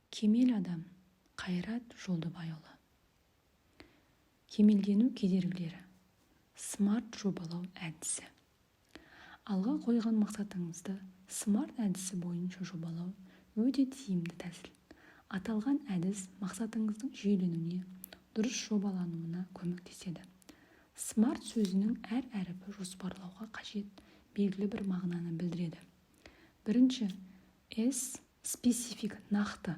Кемел адам Қайрат Жолдыбайұлы. Кемелдену кедергілері. Смарт жобалау әдісі. Алға қойған мақсатыңызды смарт әдісі бойынша жобалау өте тиімді тәсіл. Аталған әдіс мақсатыңыздың жүйеленуіне, дұрыс жобалануына көмектеседі. Смарт сөзінің әр әріпі жоспарлауға қажет белгілі бір мағынаны білдіреді. Бірінші, S специфик нақты.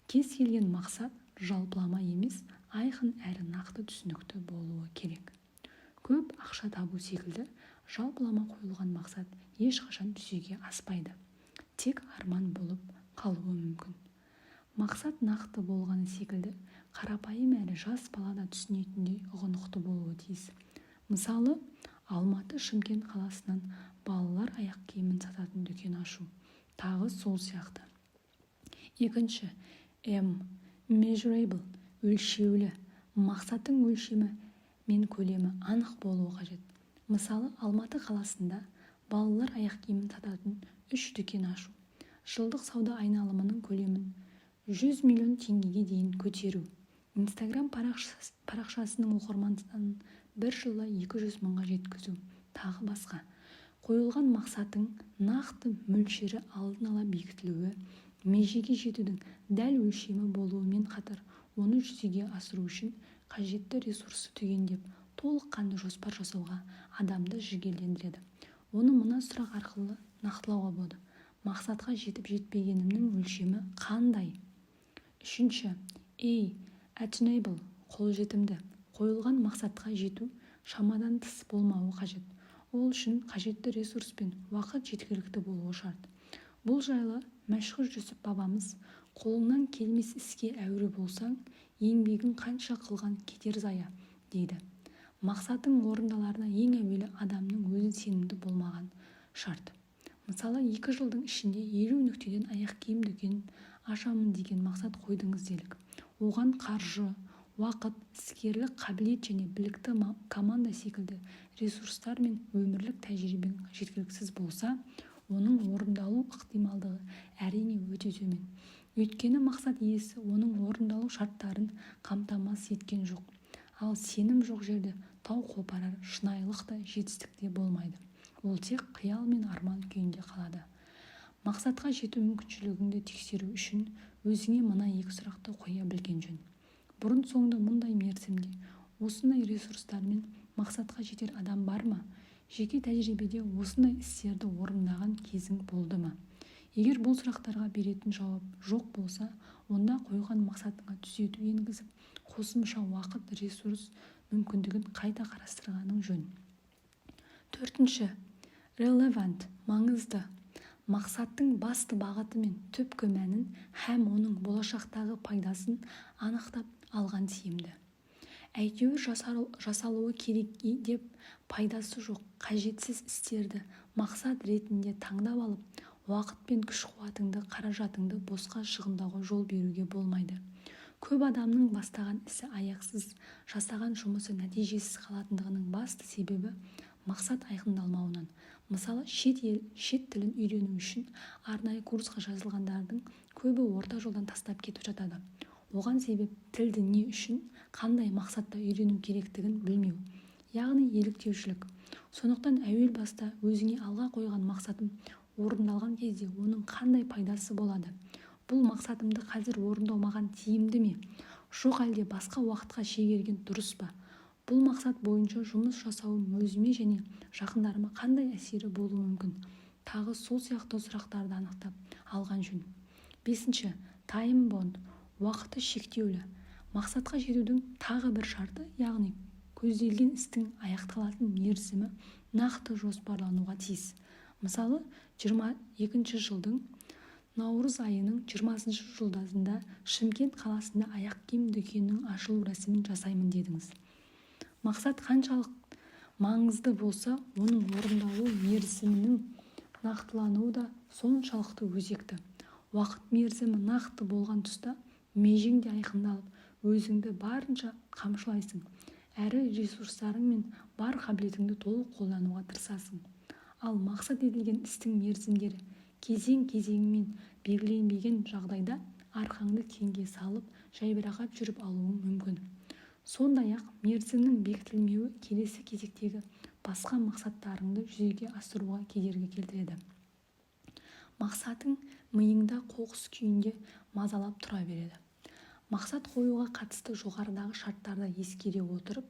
Кез келген мақсат жалпылама емес, айқын әрі нақты түсінікті болуы керек. Көп ақша табу секілді жалпылама қойылған мақсат ешқашан жүзеге аспайды. Тек арман болып қалуы мүмкін. Мақсат нақты болғаны секілді қарапайым әрі жас балада түсінетіндей ұғынықты болуы тиіс. Мысалы, Алматы Шымкент қаласынан балалар аяқ киімін сататын дүкен ашу. Тағы сол сияқты. Екінші, M measurable өлшеулі. Мақсаттың өлшемі мен көлемі анық болуы қажет. Мысалы, Алматы қаласында балалар аяқ киімін сататын 3 дүкен ашу. Жылдық сауда айналымының көлемін 100 миллион теңгеге дейін көтеру. Инстаграм парақшасының оқырман санын бір жылда 200 мыңға жеткізу. Тағы басқа. Қойылған мақсатың нақты мөлшері алдын ала бекітілуі, межеге жетудің дәл өлшемі болуымен қатар, оны жүзеге асыру үшін қажетті ресурсты түгендеп, толыққанды жоспар жасауға адамды жігерлендіреді. Оны мына сұрақ арқылы нақтылауға болады. Мақсатқа жетіп жетпегенімнің өлшемі қандай? Үшінші, attainable қолжетімді. Қойылған мақсатқа жету шамадан тыс болмауы қажет. Ол үшін қажетті ресурс пен уақыт жеткілікті болуы шарт. Бұл жайлы мәшһүр Жүсіп бабамыз қолыңнан келмес іске әуре болсаң, еңбегің қанша қылған кетер зая дейді. Мақсатың орындаларына ең әуелі адамның өзі сенімді болмаған шарт. Мысалы, 2 жылдың ішінде 50 нүктеден аяқ киім дүкенін ашамын деген мақсат қойдыңыз делік. Оған қаржы, уақыт, іскерлік қабілет және білікті команда секілді ресурстар мен өмірлік тәжірибең жеткіліксіз болса, оның орындалу ықтималдығы әрине өте төмен. Өйткені мақсат иесі оның орындалу шарттарын қамтамасыз еткен жоқ. Ал сенім жоқ жерде тау қопарар, шынайылық та жетістік те болмайды. Ол тек қиял мен арман күйінде қалады. Мақсатқа жету мүмкіншілігіңді тексеру үшін өзіңе мына 2 сұрақты қоя білген жөн. Бұрын соңды мұндай мерзімде осындай ресурстармен мақсатқа жетер адам бар ма? Жеке тәжірибеде осындай істерді орындаған кезің болды ма? Егер бұл сұрақтарға беретін жауап жоқ болса, онда қойған мақсатыңа түзету енгізіп, қосымша уақыт, ресурс мүмкіндігін қайта қарастырғаның жөн. Төртінші, relevant маңызды. Мақсаттың басты бағыты мен түпкі мәнін һәм оның болашақтағы пайдасын анықтап алған тиімді. Әйтеуір жасалуы керек деп пайдасы жоқ, қажетсіз істерді мақсат ретінде таңдап алып, уақыт пен күш-қуатыңды, қаражатыңды босқа шығындауға жол беруге болмайды. Көп адамның бастаған ісі аяқсыз, жасаған жұмысы нәтижесіз қалатындығының басты себебі мақсат айқындалмауынан. Мысалы, шет тілін үйрену үшін арнайы курсқа жазылғандардың көбі орта жолдан тастап кетіп жатады. Оған себеп тілді не үшін, қандай мақсатта үйрену керектігін білмеу, яғни еліктеушілік. Сондықтан әуел баста өзіңе алға қойған мақсатым орындалған кезде оның қандай пайдасы болады? Бұл мақсатымды қазір орындау маған тиімді ме? Жоқ әлде басқа уақытқа шегерген дұрыс па? Бұл мақсат бойынша жұмыс жасауым өзіме және жақындарыма қандай әсері болуы мүмкін? Тағы сол сияқты сұрақтарды анықтап алған жөн. Бесінші, time bound уақыты шектеулі. Мақсатқа жетудің тағы бір шарты, яғни көзделген істің аяқталатын мерзімі нақты жоспарлануға тиіс. Мысалы, 22 жылдың наурыз айының 20 жылдасында Шымкент қаласында аяқ киім дүкенінің ашылу рәсімін жасаймын дедіңіз. Мақсат қаншалық маңызды болса, оның орындалу мерзімінің нақтылануы да соншалықты өзекті. Уақыт мерзімі нақты болған тұста межең де айқындалып, өзіңді барынша қамшылайсың, әрі ресурстарың мен бар қабілетіңді толық қолдануға тырысасың. Ал мақсат етілген істің мерзімдері кезең-кезеңімен белгіленбеген жағдайда арқаңды кеңге салып жайбарақат жүріп алуың мүмкін. Сондай-ақ мерзімнің бекітілмеуі келесі кезектегі басқа мақсаттарыңды жүзеге асыруға кедергі келтіреді. Мақсатың миыңда қоқыс күйінде мазалап тұра береді. Мақсат қоюға қатысты жоғарыдағы шарттарды ескере отырып,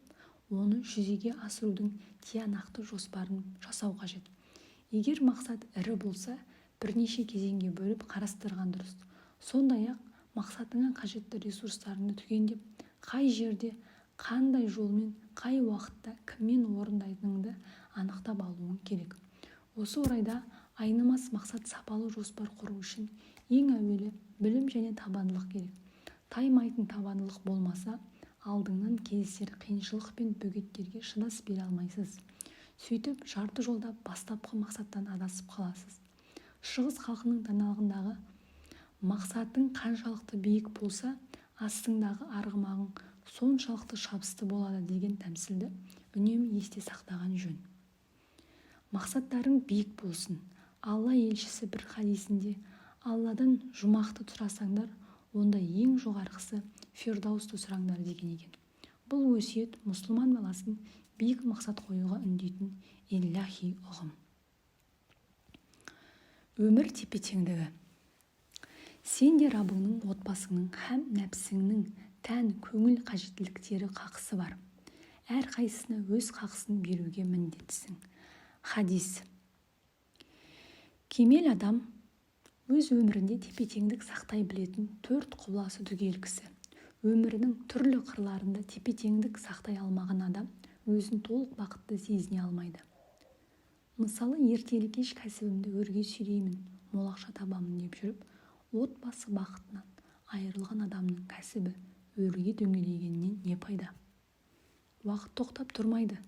оны жүзеге асырудың тиянақты жоспарын жасау қажет. Егер мақсат ірі болса, бірнеше кезеңге бөліп қарастырған дұрыс. Сондай-ақ мақсатыңа қажетті ресурстарыңды түгендеп, қай жерде, қандай жолмен, қай уақытта, кіммен орындайтыныңды анықтап алуың керек. Осы орайда айнымас мақсат сапалы жоспар құру үшін ең әуелі білім және табандылық керек. Таймайтын табандылық болмаса, алдыңнан кездесер қиыншылық пен бөгеттерге шыдас бере алмайсыз. Сөйтіп, жарты жолда бастапқы мақсаттан адасып қаласыз. Шығыс халқының даналығындағы мақсатың қаншалықты биік болса, астыңдағы арғымағың соншалықты шабысты болады деген тәмсілді үнемі есте сақтаған жөн. Мақсаттарың биік болсын. Алла елшісі бір хадисінде Алладан жұмақты сұрасаңдар, онда ең жоғарғысы фирдаусты сұраңдар деген екен. Бұл өсиет мұсылман баласын биік мақсат қоюға үндейтін илляхи ұғым. Өмір тепе-теңдігі. Сен де Раббыңның, отбасыңның һәм нәпсіңнің тән көңіл қажеттіліктері қақысы бар. Әр қайсысына өз қақысын беруге міндеттісің. Хадис. Кемел адам өз өмірінде тепе-теңдік сақтай білетін 4 құбыласы түгел кісі. Өмірінің түрлі қырларында тепе-теңдік сақтай алмаған адам өзін толық бақытты сезіне алмайды. Мысалы, ертелі-кеш кәсібімді өрге сүйреймін, мол ақша табамын деп жүріп, отбасы бақытынан айырылған адамның кәсібі өрге дөңгелегеннен не пайда? Уақыт тоқтап тұрмайды.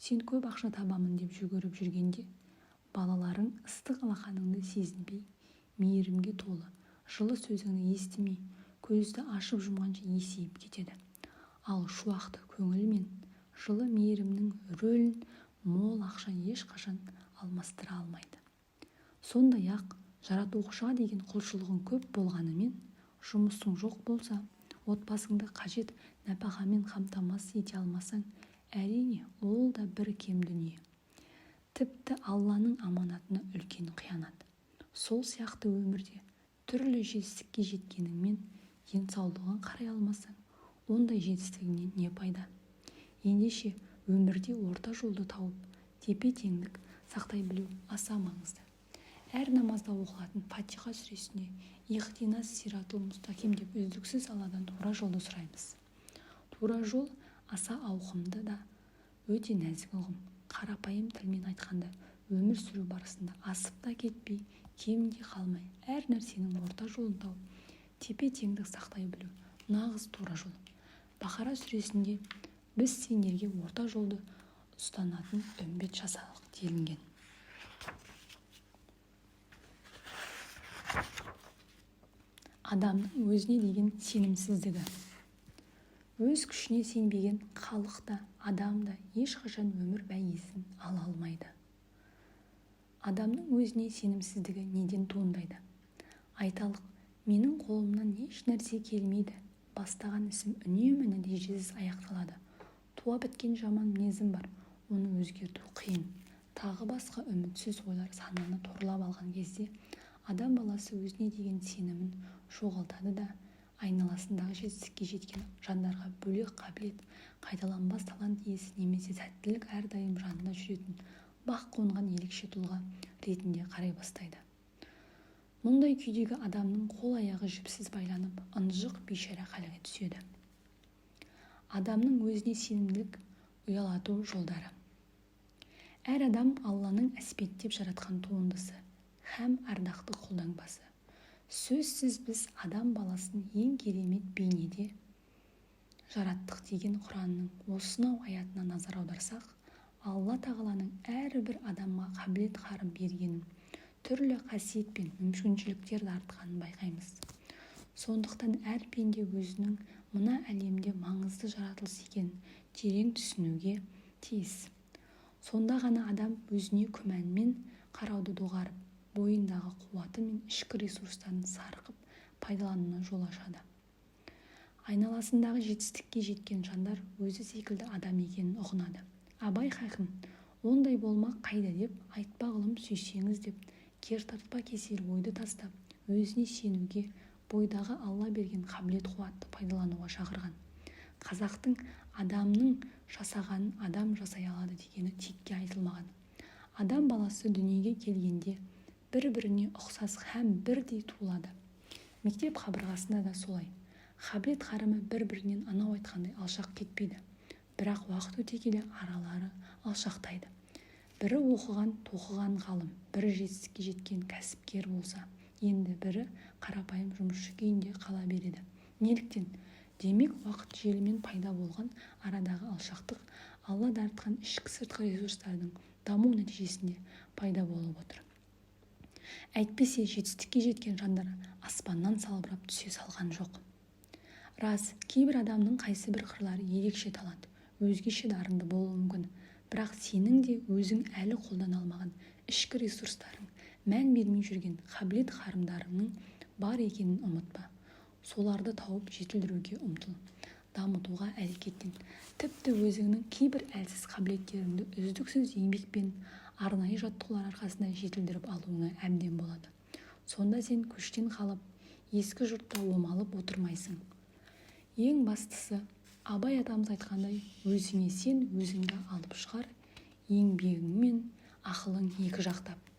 Сен көп ақша табамын деп жүгіріп жүргенде, балаларың ыстық алақаныңды сезінбей, мейірімге толы, жылы сөзіңді естімей, көзді ашып жұмғанша есейіп кетеді. Ал шуақты көңіл мен жылы мейірімнің рөлін мол ақша ешқашан алмастыра алмайды. Сондай-ақ, жаратушыға деген құлшылығың көп болғанымен, жұмысың жоқ болса, отбасыңды қажет нәпақамен қамтамасыз ете алмасаң, әрине, ол да бір кем дүние. Тіпті Алланың аманатына үлкен қиянат. Сол сияқты өмірде түрлі жетістікке жеткеніңмен денсаулығын қарай алмасаң, ондай жетістігіңнен не пайда? Ендеше өмірде орта жолды тауып, тепе-теңдік сақтай білу аса маңызды. Әр намазда оқылатын Фатиха сүресіне ихтинас сиратул мустақим деп үздіксіз Алладан тура жолды сұраймыз. Тура жол аса ауқымды да өте нәзік ұғым. Қарапайым тілмен айтқанда, өмір сүру барысында асып та кетпей, кемінде қалмай, әр нәрсенің орта жолын тауып, тепе-теңдік сақтай білу нағыз тура жол. Бақара сүресінде біз сендерге орта жолды ұстанатын үмбет жасадық делінген. Адамның өзіне деген сенімсіздігі. Өз күшіне сенбеген халық та, адам да ешқашан өмір бәйгесін ала алмайды. Адамның өзіне сенімсіздігі неден туындайды? Айталық, менің қолымнан еш нәрсе келмейді. Бастаған ісім үнемі нәтижесіз аяқталады. Туа біткен жаман мінезім бар, оны өзгерту қиын. Тағы басқа үмітсіз ойлар сананы торлап алған кезде, адам баласы өзіне деген сенімін жоғалтады да, айналасындағы жетістікке жеткен жандарға бөлек қабілет, қайталанбас талант иесі немесе сәттілік әрдайым жанында жүретін бақ қонған ерекше тұлға ретінде қарай бастайды. Мұндай күйдегі адамның қол-аяғы жіпсіз байланып, ынжық бейшара халге түседі. Адамның өзіне сенімділік ұялату жолдары. Әр адам Алланың әспеттеп жаратқан туындысы һәм ардақты қолтаңбасы. Сөзсіз біз адам баласын ең керемет бейнеде жараттық деген Құранның осынау аятына назар аударсақ, Алла тағаланың әрбір адамға қабілет-қарым бергенін, түрлі қасиет пен мүмкіншіліктер артқанын байқаймыз. Сондықтан әр пенде өзінің мына әлемде маңызды жаратылыс екенін терең түсінуге тиіс. Сонда ғана адам өзіне күмәнмен қарауды доғарып, бойындағы қуаты мен ішкі ресурстарын сарқып пайдалануына жол ашады. Айналасындағы жетістікке жеткен жандар өзі секілді адам екенін ұғынады. Абай хакім ондай болмақ қайда деп, айтпа ғылым сүйсеңіз деп, кер тартпа кесел ойды тастап, өзіне сенуге, бойдағы Алла берген қабілет-қуатты пайдалануға шақырған. Қазақтың адамның жасағанын адам жасай алады дегені текке айтылмаған. Адам баласы дүниеге келгенде бір-біріне ұқсас һәм бірдей туылады. Мектеп қабырғасында да солай. Қабілет-қарымы бір-бірінен анау айтқандай алшақ кетпейді. Бірақ уақыт өте келе аралары алшақтайды. Бірі оқыған, тоқыған ғалым, бірі жетістікке жеткен кәсіпкер болса, енді бірі қарапайым жұмысшы күйінде қала береді. Неліктен? Демек, уақыт желімен пайда болған арадағы алшақтық Алла дарытқан ішкі-сыртқы ресурстардың даму нәтижесінде пайда болып отыр. Әйтпесе, жетістікке жеткен жандар аспаннан салбырап түсе салған жоқ. Рас, кейбір адамның қайсы бір қырлары ерекше талант, өзгеше дарынды болуы мүмкін. Бірақ сенің де өзің әлі қолдана алмаған ішкі ресурстарың, мән бермей жүрген қабілет-қарымдарыңның бар екенін ұмытпа. Соларды тауып жетілдіруге ұмтыл, дамытуға әрекеттен. Тіпті өзіңнің кейбір әлсіз қабілеттеріңді үздіксіз еңбекпен, арнайы жаттығулар арқасында жетілдіріп алуыңа әбден болады. Сонда сен көштен қалып, ескі жұртта омалып отырмайсың. Ең бастысы, Абай атамыз айтқандай, өзіңе сен, өзіңді алып шығар, еңбегің мен ақылың екі жақтап.